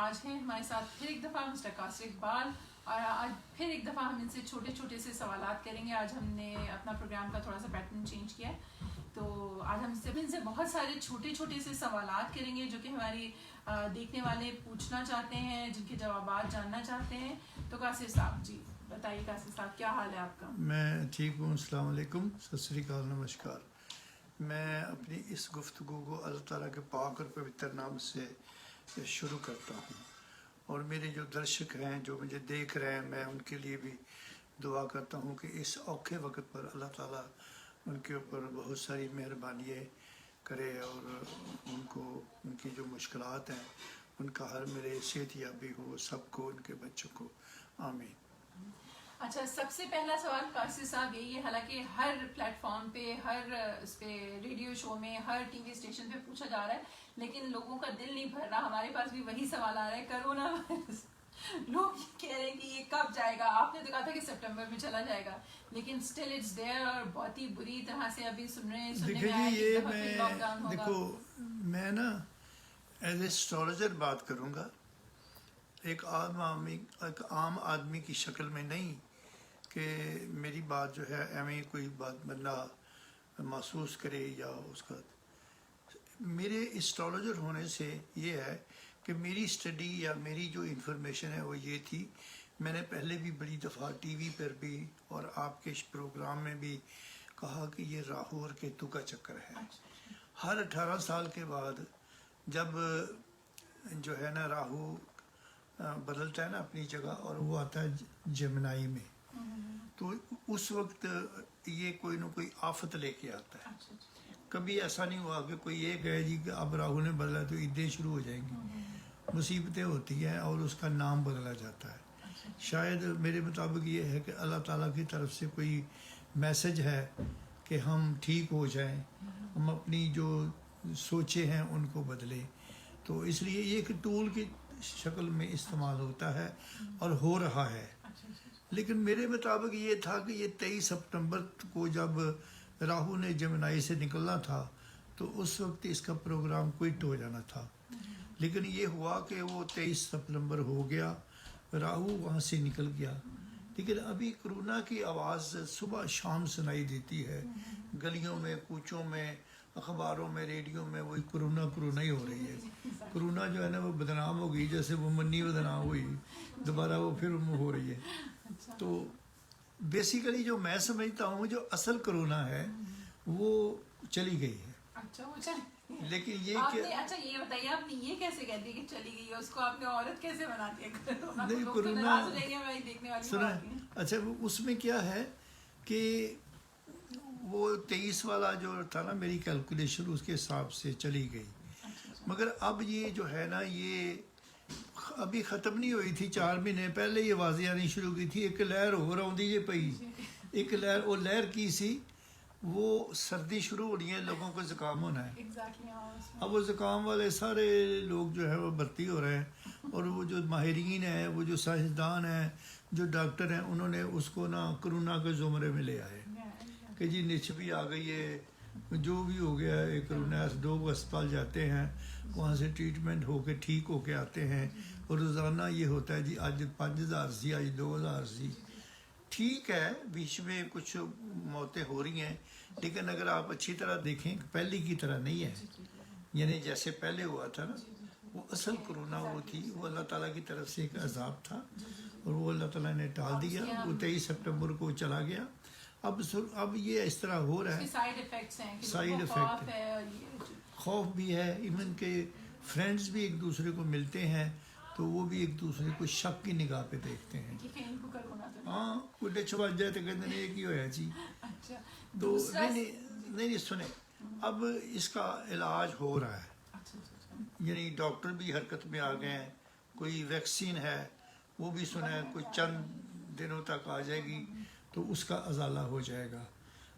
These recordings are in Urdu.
آج ہیں ہمارے ساتھ پھر ایک دفعہ مسٹر قاصر اقبال، اور آج پھر ایک دفعہ ہم ان سے چھوٹے چھوٹے سے سوالات کریں گے. آج ہم نے اپنا پروگرام کا تھوڑا سا پیٹرن چینج کیا ہے، تو آج ہم ان سے بہت سارے چھوٹے چھوٹے سے سوالات کریں گے جو کہ ہماری دیکھنے والے پوچھنا چاہتے ہیں، جن کے جوابات جاننا چاہتے ہیں. تو قاصر صاحب جی بتائیے، قاصر صاحب کیا حال ہے آپ کا؟ میں ٹھیک ہوں، السلام علیکم، ست سری اکال، نمسکار. میں اپنی اس گفتگو کو اللہ تعالیٰ کے پاک اور پوتر نام سے شروع کرتا ہوں، اور میرے جو درشک ہیں، جو مجھے دیکھ رہے ہیں، میں ان کے لیے بھی دعا کرتا ہوں کہ اس اوکھے وقت پر اللہ تعالیٰ ان کے اوپر بہت ساری مہربانیاں کرے اور ان کی جو مشکلات ہیں ان کا حل ملے، صحت یابی ہو سب کو، ان کے بچوں کو، آمین. اچھا، سب سے پہلا سوال قاصر صاحب یہی ہے، حالانکہ ہر پلیٹ فارم پہ، ہر اس پہ ریڈیو شو میں، ہر ٹی وی اسٹیشن پہ پوچھا جا رہا ہے، لیکن لوگوں کا دل نہیں بھر رہا. ہمارے پاس بھی وہی سوال آ رہا ہے، کرونا وائرس. لوگ کہہ رہے ہیں کہ یہ کب جائے گا. آپ نے تو کہا تھا کہ سپٹمبر میں چلا جائے گا، لیکن اسٹل اٹس دیئر، اور بہت ہی بری طرح سے ابھی سننے میں آیا کہ پھر لاک ڈاؤن ہوگا. دیکھو، میں نا ایز اے اسٹرالوجر بات کروں گا، ایک عام آدمی کی شکل میں نہیں کہ میری بات جو ہے ایویں کوئی بات بندہ محسوس کرے یا اس کا. میرے اسٹرالوجر ہونے سے یہ ہے کہ میری اسٹڈی یا میری جو انفارمیشن ہے وہ یہ تھی. میں نے پہلے بھی بڑی دفعہ ٹی وی پر بھی اور آپ کے پروگرام میں بھی کہا کہ یہ راہو اور کیتو کا چکر ہے. ہر 18 سال کے بعد جب جو ہے نا راہو بدلتا ہے نا اپنی جگہ اور وہ آتا ہے جمنائی میں، تو اس وقت یہ کوئی نہ کوئی آفت لے کے آتا ہے. کبھی ایسا نہیں ہوا کہ کوئی یہ کہے جی کہ اب راہو نے بدلا تو عیدیں شروع ہو جائیں گی. مصیبتیں ہوتی ہیں اور اس کا نام بدلا جاتا ہے. شاید میرے مطابق یہ ہے کہ اللہ تعالیٰ کی طرف سے کوئی میسج ہے کہ ہم ٹھیک ہو جائیں، ہم اپنی جو سوچے ہیں ان کو بدلیں. تو اس لیے یہ ایک ٹول کی شکل میں استعمال ہوتا ہے اور ہو رہا ہے. لیکن میرے مطابق یہ تھا کہ یہ 23 سپٹمبر کو جب راہو نے جمنائی سے نکلنا تھا تو اس وقت اس کا پروگرام کوئٹ ہو جانا تھا. لیکن یہ ہوا کہ وہ 23 سپٹمبر ہو گیا، راہو وہاں سے نکل گیا. لیکن ابھی کرونا کی آواز صبح شام سنائی دیتی ہے، گلیوں میں، کوچوں میں، اخباروں میں، ریڈیو میں وہی کرونا ہی ہو رہی ہے. کرونا جو ہے نا وہ بدنام ہو گئی، جیسے وہ منی بدنام ہوئی، دوبارہ وہ پھر ہو رہی ہے. تو بیسیکلی جو میں سمجھتا ہوں جو اصل کرونا ہے وہ چلی گئی ہے. لیکن یہ اچھا یہ بتائیے، آپ نے یہ کیسے کہہ دی کہ چلی گئی ہے؟ اس کو آپ نے عورت کیسے بنا دیا؟ نہیں، کرونا اچھا اس میں کیا ہے کہ وہ 23 والا جو تھا نا، میری کیلکولیشن اس کے حساب سے چلی گئی. مگر اب یہ جو ہے نا یہ ابھی ختم نہیں ہوئی تھی. 4 مہینے پہلے یہ واضح آنی شروع کی تھی. ایک لہر ہو رہی جی پئی، ایک لہر، وہ لہر کی سی، وہ سردی شروع ہونی ہے، لوگوں کو زکام ہونا ہے. اب وہ زکام والے سارے لوگ جو ہے وہ بھرتی ہو رہے ہیں، اور وہ جو ماہرین ہیں، وہ جو سائنسدان ہیں، جو ڈاکٹر ہیں، انہوں نے اس کو نا کرونا کے زمرے میں لے آئے کہ جی نچ بھی آ گئی ہے، جو بھی ہو گیا ہے. کرونا 2 اسپتال جاتے ہیں، وہاں سے ٹریٹمنٹ ہو کے ٹھیک ہو کے آتے ہیں. اور روزانہ یہ ہوتا ہے جی آج 5000 سی، آج 2000 سی. ٹھیک ہے، بیچ میں کچھ موتیں ہو رہی ہیں، لیکن اگر آپ اچھی طرح دیکھیں پہلی کی طرح نہیں ہے. یعنی جیسے پہلے ہوا تھا نا، وہ اصل کرونا وہ تھی، وہ اللہ تعالیٰ کی طرف سے ایک عذاب تھا، اور وہ اللہ تعالیٰ نے ٹال دیا. وہ 23 سپٹمبر کو چلا گیا. اب یہ اس طرح ہو رہا ہے، سائیڈ افیکٹ ہے، خوف بھی ہے. ایون کہ فرینڈز بھی ایک دوسرے کو ملتے ہیں تو وہ بھی ایک دوسرے کو شک کی نگاہ پہ دیکھتے ہیں. ہاں، کوئی ڈچ بج جائے تو کہتے ہیں یہ کی ہوا جی. تو نہیں سنیں، اب اس کا علاج ہو رہا ہے، یعنی ڈاکٹر بھی حرکت میں آ گئے ہیں. کوئی ویکسین ہے وہ بھی سنا ہے کوئی چند دنوں تک آ جائے گی تو اس کا ازالہ ہو جائے گا.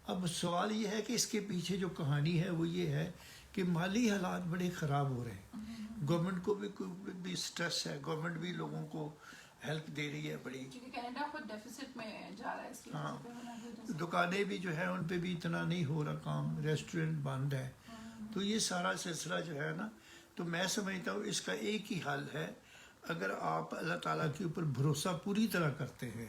اب سوال یہ ہے کہ اس کے پیچھے جو کہانی ہے وہ یہ ہے کہ مالی حالات بڑے خراب ہو رہے ہیں. گورنمنٹ کو بھی سٹریس ہے، گورنمنٹ بھی لوگوں کو ہیلپ دے رہی ہے بڑی. ہاں، دکانیں بھی جو ہے ان پہ بھی اتنا نہیں ہو رہا کام، ریسٹورنٹ بند ہے. تو یہ سارا سلسلہ جو ہے نا، تو میں سمجھتا ہوں اس کا ایک ہی حل ہے. اگر آپ اللہ تعالیٰ کے اوپر بھروسہ پوری طرح کرتے ہیں،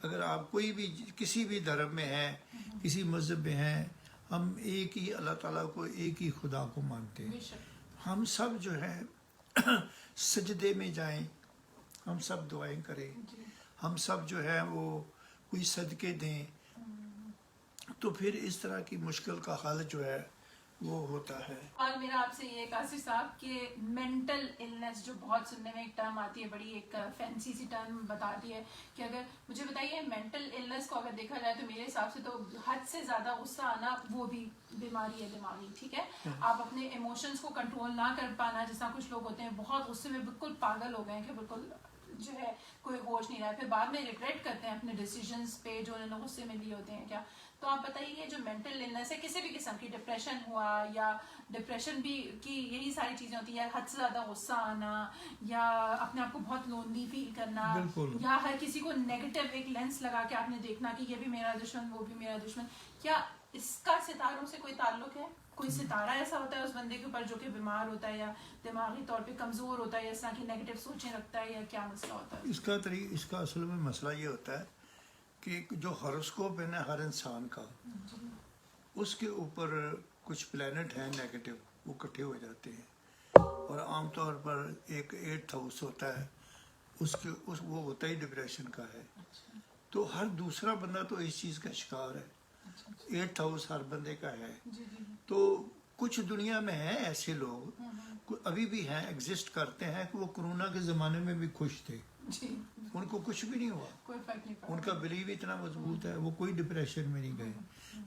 اگر آپ کوئی بھی کسی بھی دھرم میں ہیں، کسی مذہب میں ہیں، ہم ایک ہی اللہ تعالیٰ کو، ایک ہی خدا کو مانتے ہیں. ہم سب جو ہے سجدے میں جائیں، ہم سب دعائیں کریں، ہم سب جو ہے وہ کوئی صدقے دیں، تو پھر اس طرح کی مشکل کا حل جو ہے وہ ہوتا ہے. اور میرا آپ سے یہ قاصر صاحب کہ مینٹل النس جو بہت سننے میں ایک ٹرم آتی ہے، بڑی ایک فینسی سی ٹرم بتاتی ہے کہ اگر مجھے بتائیے مینٹل النس کو اگر دیکھا جائے تو میرے حساب سے تو حد سے زیادہ غصہ آنا وہ بھی بیماری ہے دماغی. ٹھیک ہے، آپ اپنے ایموشنس کو کنٹرول نہ کر پانا، جس طرح کچھ لوگ ہوتے ہیں بہت غصے میں بالکل پاگل ہو گئے ہیں کہ بالکل جو ہے کوئی ہوش نہیں رہا ہے، پھر بعد میں ریگریٹ کرتے ہیں اپنے ڈیسیجنس پہ جو انہوں نے غصے میں لیے ہوتے ہیں. کیا تو آپ بتائیے جو مینٹل النس ہے کسی بھی قسم کی، ڈپریشن ہوا یا ڈپریشن بھی کی یہی ساری چیزیں ہوتی ہیں، حد سے زیادہ غصہ آنا یا اپنے آپ کو بہت لونلی فیل کرنا، یا ہر کسی کو نیگیٹو ایک لینس لگا کے آپ نے دیکھنا کہ یہ بھی میرا دشمن وہ بھی میرا دشمن. کیا اس کا ستاروں سے کوئی تعلق ہے؟ کوئی ستارہ ایسا ہوتا ہے اس بندے کے اوپر جو کہ بیمار ہوتا ہے یا دماغی طور پہ کمزور ہوتا ہے یا اس طرح کی نیگیٹو سوچیں رکھتا ہے، یا کیا مسئلہ ہوتا ہے؟ اس کا اصل میں مسئلہ یہ ہوتا ہے کہ جو ہاروسکوپ ہے نا ہر انسان کا، اس کے اوپر کچھ پلینٹ ہیں نیگیٹو، وہ اکٹھے ہو جاتے ہیں، اور عام طور پر ایک 8th ہاؤس ہوتا ہے، وہ ہوتا ہی ڈپریشن کا ہے. تو ہر دوسرا بندہ تو اس چیز کا شکار ہے. 8th ہاؤس ہر بندے کا ہے. تو کچھ دنیا میں ہیں ایسے لوگ، ابھی بھی ہیں، ایگزسٹ کرتے ہیں، کہ وہ کرونا کے زمانے میں بھی خوش تھے، ان کو کچھ بھی نہیں ہوا، ان کا بلیو اتنا مضبوط ہے، وہ کوئی ڈپریشن میں نہیں گئے.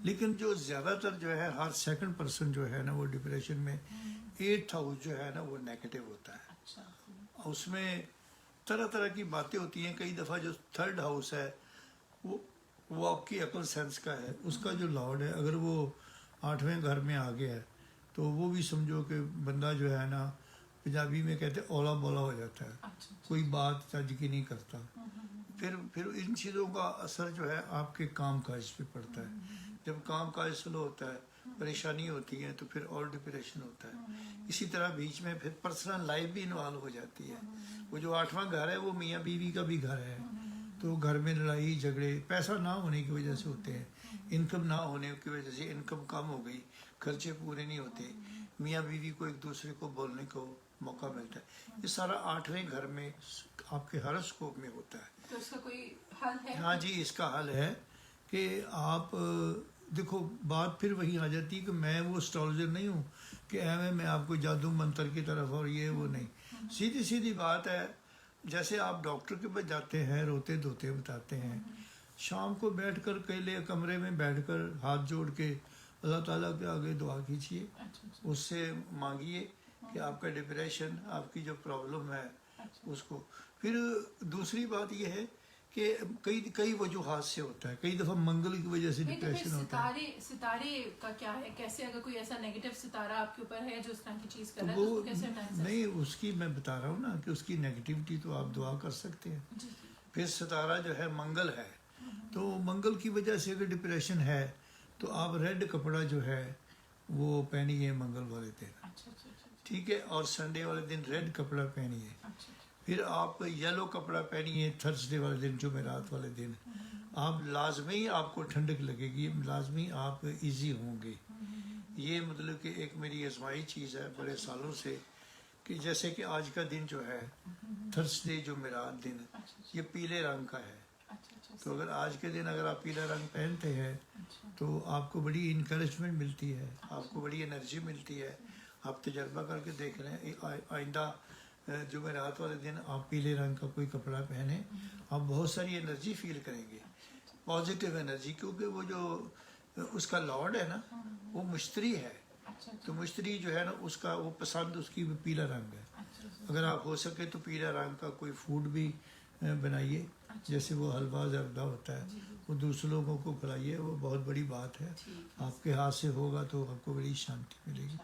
لیکن جو زیادہ تر جو ہے ہر سیکنڈ پرسن جو ہے نا وہ ڈپریشن میں، 8th ہاؤس جو ہے نا وہ نیگیٹو ہوتا ہے. اس میں طرح طرح کی باتیں ہوتی ہیں. کئی دفعہ جو 3rd ہاؤس ہے وہ آپ کی عقل سینس کا ہے، اس کا جو لارڈ ہے، اگر وہ 8ویں گھر میں آ گیا ہے تو وہ بھی سمجھو کہ بندہ جو ہے نا، پنجابی میں کہتے ہیں اولا بولا ہو جاتا ہے، کوئی بات چج کی نہیں کرتا. پھر ان چیزوں کا اثر جو ہے آپ کے کام کاج پہ پڑتا ہے. جب کام کاج سلو ہوتا ہے، پریشانی ہوتی ہے، تو پھر اور ڈپریشن ہوتا ہے. اسی طرح بیچ میں پھر پرسنل لائف بھی انوالو ہو جاتی ہے. وہ جو 8واں گھر ہے وہ میاں بیوی کا بھی گھر ہے، تو گھر میں لڑائی جھگڑے پیسہ نہ ہونے کی وجہ سے ہوتے ہیں، انکم نہ ہونے کی وجہ سے، انکم کم ہو گئی، خرچے پورے نہیں ہوتے، میاں بیوی کو ایک دوسرے کو بولنے کو موقع ملتا ہے. یہ سارا 8ویں گھر میں آپ کے ہاروسکوپ میں ہوتا ہے. تو اس کا کوئی حل ہے؟ ہاں جی، اس کا حل ہے کہ آپ دیکھو، بات پھر وہی آ جاتی ہے کہ میں وہ اسٹرالوجر نہیں ہوں کہ میں آپ کو جادو منتر کی طرف اور یہ وہ نہیں. سیدھی بات ہے، جیسے آپ ڈاکٹر کے پاس جاتے ہیں، روتے دھوتے بتاتے ہیں، شام کو بیٹھ کر اکیلے کمرے میں بیٹھ کر ہاتھ جوڑ کے اللہ تعالیٰ کے آگے دعا کیجیے، اس سے مانگیے کہ آپ کا ڈپریشن، آپ کی جو پرابلم ہے اس کو. پھر دوسری بات یہ ہے کہ کئی وجوہات سے ہوتا ہے. کئی دفعہ منگل کی وجہ سے ڈپریشن ہوتا ہے. ستارے کا کیا ہے؟ کیسے اگر کوئی ایسا نیگیٹو ستارہ آپ کے اوپر ہے جو اس طرح کی چیز کر رہا ہے تو اس کو کیسے ہٹائیں؟ نہیں، اس کی میں بتا رہا ہوں نا کہ اس کی نیگیٹیوٹی تو آپ دعا کر سکتے ہیں. پھر ستارہ جو ہے منگل ہے، تو منگل کی وجہ سے اگر ڈپریشن ہے تو آپ ریڈ کپڑا جو ہے وہ پہنیے منگل والے دن، ٹھیک ہے، اور سنڈے والے دن ریڈ کپڑا پہنیے. پھر آپ یلو کپڑا پہنیے تھرسڈے والے دن، جمعرات والے دن. آپ لازمی آپ کو ٹھنڈک لگے گی، لازمی آپ ایزی ہوں گے. یہ مطلب کہ ایک میری آزمائی چیز ہے بڑے سالوں سے، کہ جیسے کہ آج کا دن جو ہے تھرسڈے جمعرات دن، یہ پیلے رنگ کا ہے. تو اگر آج کے دن اگر آپ پیلا رنگ پہنتے ہیں تو آپ کو بڑی انکریجمنٹ ملتی ہے، آپ کو بڑی انرجی ملتی ہے. آپ تجربہ کر کے دیکھ لیں، آئندہ جمعرات والے دن آپ پیلے رنگ کا کوئی کپڑا پہنیں، آپ بہت ساری انرجی فیل کریں گے، پازیٹیو انرجی. کیونکہ وہ جو اس کا لارڈ ہے نا وہ مشتری ہے، تو مشتری جو ہے نا اس کا وہ پسند اس کی پیلا رنگ ہے. اگر آپ ہو سکے تو پیلا رنگ کا کوئی فوڈ بھی بنائیے، جیسے وہ حلوہ زردہ ہوتا ہے، وہ دوسرے لوگوں کو کھلائیے، وہ بہت بڑی بات ہے. آپ کے ہاتھ سے ہوگا تو آپ کو بڑی شانتی ملے گی.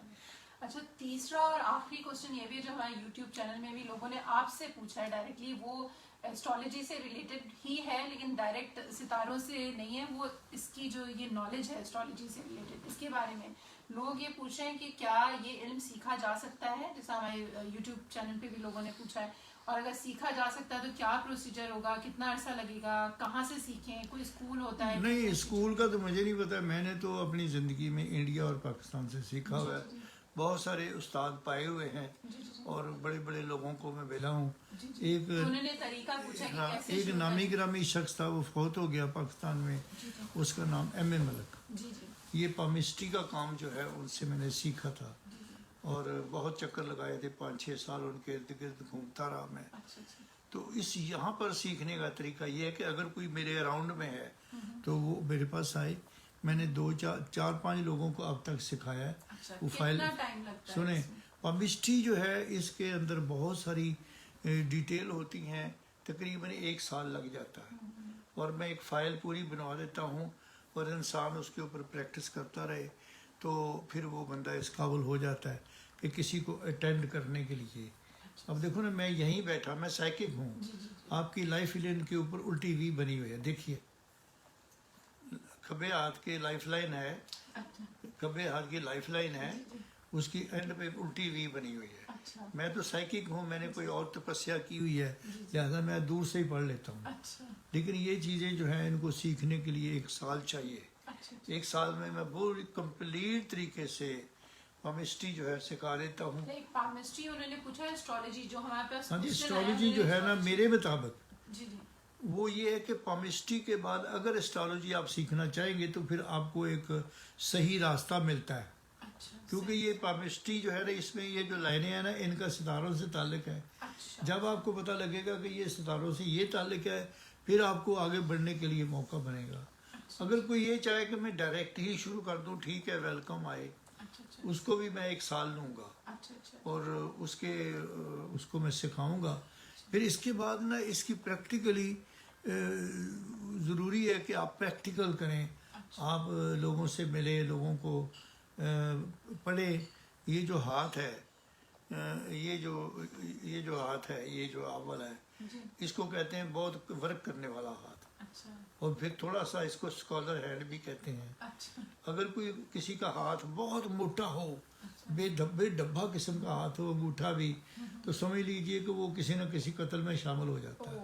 اچھا، تیسرا اور آخری کوشچن یہ بھی ہے جو ہمارے یوٹیوب چینل میں بھی لوگوں نے آپ سے پوچھا ہے ڈائریکٹلی، وہ ایسٹرالوجی سے ریلیٹڈ ہی ہے لیکن ڈائریکٹ ستاروں سے نہیں ہے. وہ اس کی جو یہ نالج ہے ایسٹرالوجی سے ریلیٹڈ، اس کے بارے میں لوگ یہ پوچھ رہے ہیں کہ کیا یہ علم سیکھا جا سکتا ہے، جیسا ہمارے یوٹیوب چینل پہ بھی لوگوں نے پوچھا ہے. اور اگر سیکھا جا سکتا ہے تو کیا پروسیجر ہوگا, کتنا عرصہ لگے گا, کہاں سے سیکھیں, کوئی اسکول ہوتا ہے؟ نہیں, اسکول کا تو مجھے نہیں پتا. میں نے تو اپنی زندگی میں انڈیا اور پاکستان سے سیکھا ہوا ہے. بہت سارے استاد پائے ہوئے ہیں اور بڑے بڑے لوگوں کو میں ملا ہوں. ایک انہوں نے طریقہ پوچھا کہ کیسے ایک نامی گرامی شخص تھا, وہ فوت ہو گیا پاکستان میں, اس کا نام ایم اے ملک. یہ پامسٹری کا کام جو ہے ان سے میں نے سیکھا تھا اور بہت چکر لگائے تھے, 5-6 سال ان کے ارد گرد گھومتا رہا میں. تو اس یہاں پر سیکھنے کا طریقہ یہ ہے کہ اگر کوئی میرے اراؤنڈ میں ہے تو وہ میرے پاس آئے. میں نے 4-5 لوگوں کو اب تک سکھایا ہے. وہ فائل سنیں, پامسٹری جو ہے اس کے اندر بہت ساری ڈیٹیل ہوتی ہیں, تقریباً 1 سال لگ جاتا ہے. اور میں ایک فائل پوری بنوا دیتا ہوں اور انسان اس کے اوپر پریکٹس کرتا رہے تو پھر وہ بندہ اس قابل ہو جاتا ہے کہ کسی کو اٹینڈ کرنے کے لیے. اب دیکھو نا, میں یہیں بیٹھا, میں سائیکک ہوں. آپ کی لائف لائن کے اوپر الٹی وی بنی ہوئی ہے, دیکھیے کھبے ہاتھ کی لائف لائن ہے, کھبے ہاتھ کی لائف لائن ہے, اس کی اینڈ پہ الٹی وی بنی ہوئی ہے. میں تو سائیکک ہوں, میں نے کوئی اور تپسیا کی ہوئی ہے, لہٰذا میں دور سے ہی پڑھ لیتا ہوں. لیکن یہ چیزیں جو ہیں ان کو سیکھنے کے لیے 1 سال چاہیے. 1 سال میں پوری کمپلیٹ طریقے سے پامسٹری جو ہے سکھا دیتا ہوں. پامسٹری انہوں نے پوچھا اسٹرالوجی جو ہمارے پاس. ہاں جی, اسٹرالوجی جو ہے نا میرے مطابق وہ یہ ہے کہ پامسٹری کے بعد اگر اسٹرالوجی آپ سیکھنا چاہیں گے تو پھر آپ کو ایک صحیح راستہ ملتا ہے. کیونکہ یہ پامسٹری جو ہے نا, اس میں یہ جو لائنیں ہیں نا, ان کا ستاروں سے تعلق ہے. جب آپ کو پتہ لگے گا کہ یہ ستاروں سے یہ تعلق ہے, پھر آپ کو آگے بڑھنے کے لیے موقع بنے گا. اگر کوئی یہ چاہے کہ میں ڈائریکٹ ہی شروع کر دوں, ٹھیک ہے, ویلکم آئے, اس کو بھی میں 1 سال لوں گا اور اس کو میں سکھاؤں گا. پھر اس کے بعد نا اس کی پریکٹیکلی ضروری ہے کہ آپ پریکٹیکل کریں, آپ لوگوں سے ملیں, لوگوں کو پڑھیں. یہ جو ہاتھ ہے, یہ جو ہاتھ ہے, یہ جو آپ والا ہے, اس کو کہتے ہیں بہت ورک کرنے والا ہاتھ. اور پھر تھوڑا سا اس کو اسکالر ہینڈ بھی کہتے ہیں. اگر کوئی کسی کا ہاتھ بہت موٹا ہو, بے ڈبا قسم کا ہاتھ ہو, انگوٹھا بھی, تو سمجھ لیجئے کہ وہ کسی نہ کسی قتل میں شامل ہو جاتا ہے.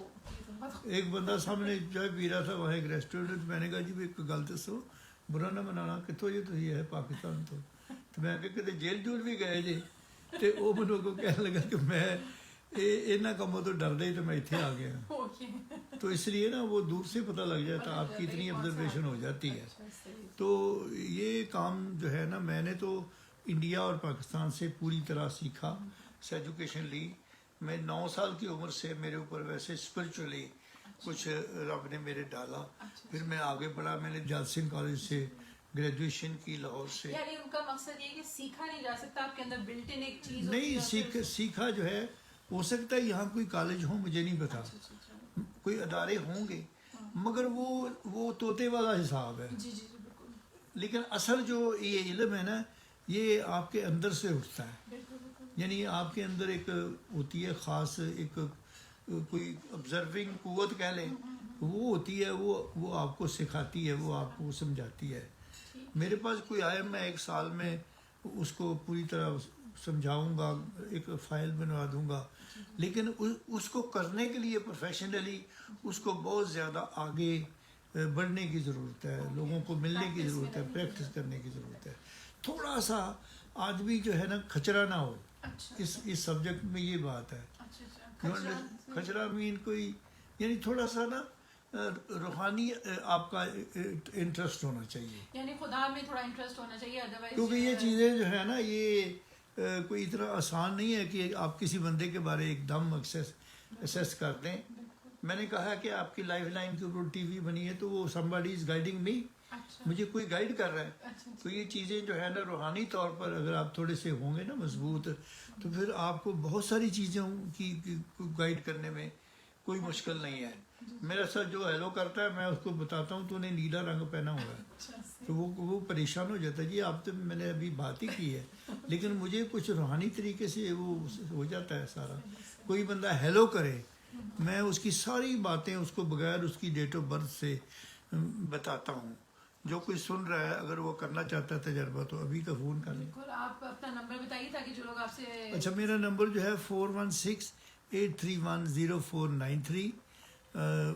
ایک بندہ سامنے چائے پی رہا تھا وہاں ایک ریسٹورینٹ, میں نے کہا جی ایک گل دسو, برا نہ منانا, کتوں جی تو یہ ہے پاکستان تو میں کہ جیل جول بھی گئے جی. تو وہ منو کو کہنے لگا کہ میں یہاں کاموں تو ڈردا ہی تو میں اتنے آ گیا. تو اس لیے نا وہ دور سے پتہ لگ جاتا, آپ کی اتنی آبزرویشن ہو جاتی ہے. تو یہ کام جو ہے نا, میں نے تو انڈیا اور پاکستان سے پوری طرح سیکھا, ایجوکیشن لی. میں 9 سال کی عمر سے میرے اوپر ویسے اسپرچولی کچھ رب نے میرے ڈالا. پھر میں آگے بڑھا, میں نے جال سنگھ کالج سے گریجویشن کی, لاہور سے. یعنی ان کا مقصد یہ کہ سیکھا نہیں جا سکتا, آپ کے اندر بلٹ ان ایک چیز نہیں, سیکھا جو ہے, ہو سکتا ہے یہاں کوئی کالج ہو, مجھے نہیں پتا, کوئی ادارے ہوں گے, مگر وہ طوطے والا حساب ہے. لیکن اصل جو یہ علم ہے نا, یہ آپ کے اندر سے اٹھتا ہے. یعنی آپ کے اندر ایک ہوتی ہے خاص, ایک کوئی آبزرونگ قوت کہہ لیں, وہ ہوتی ہے, وہ آپ کو سکھاتی ہے, وہ آپ کو سمجھاتی ہے. میرے پاس کوئی آئے, میں 1 سال میں اس کو پوری طرح سمجھاؤں گا, ایک فائل بنوا دوں گا. لیکن اس کو کرنے کے لیے پروفیشنلی اس کو بہت زیادہ آگے بڑھنے کی ضرورت ہے, لوگوں کو ملنے کی ضرورت ہے, پریکٹس کرنے کی ضرورت ہے. تھوڑا سا آدمی جو ہے نا کھچرا نہ ہو اس سبجیکٹ میں, یہ بات ہے. کھچرا مین کوئی, یعنی تھوڑا سا نا روحانی آپ کا انٹرسٹ ہونا چاہیے, یعنی خدا میں تھوڑا انٹرسٹ ہونا چاہیے. ادروائز کیونکہ یہ چیزیں جو ہے نا, یہ کوئی اتنا آسان نہیں ہے کہ آپ کسی بندے کے بارے ایک دم اسیس کر دیں. میں نے کہا کہ آپ کی لائف لائن کے اوپر ٹی وی بنی ہے, تو وہ somebody is guiding me, مجھے کوئی گائیڈ کر رہا ہے. تو یہ چیزیں جو ہے نا روحانی طور پر اگر آپ تھوڑے سے ہوں گے نا مضبوط, تو پھر آپ کو بہت ساری چیزوں کی گائیڈ کرنے میں کوئی مشکل نہیں ہے. میرا ساتھ جو ہیلو کرتا ہے, میں اس کو بتاتا ہوں تو نے نیلا رنگ پہنا ہوا ہے, تو وہ پریشان ہو جاتا ہے, جی آپ تو میں نے ابھی بات ہی کی ہے, لیکن مجھے کچھ روحانی طریقے سے وہ ہو جاتا ہے سارا. کوئی بندہ ہیلو کرے, میں اس کی ساری باتیں اس کو بغیر اس کی ڈیٹ آف برتھ سے بتاتا ہوں. جو کوئی سن رہا ہے, اگر وہ کرنا چاہتا ہے تجربہ, تو ابھی کا فون کر لیں. آپ اپنا نمبر بتائیے تاکہ جو لوگ آپ سے. اچھا, میرا نمبر جو ہے 416 83100493.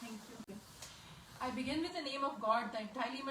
Thank you. I begin with the name of God, the entirely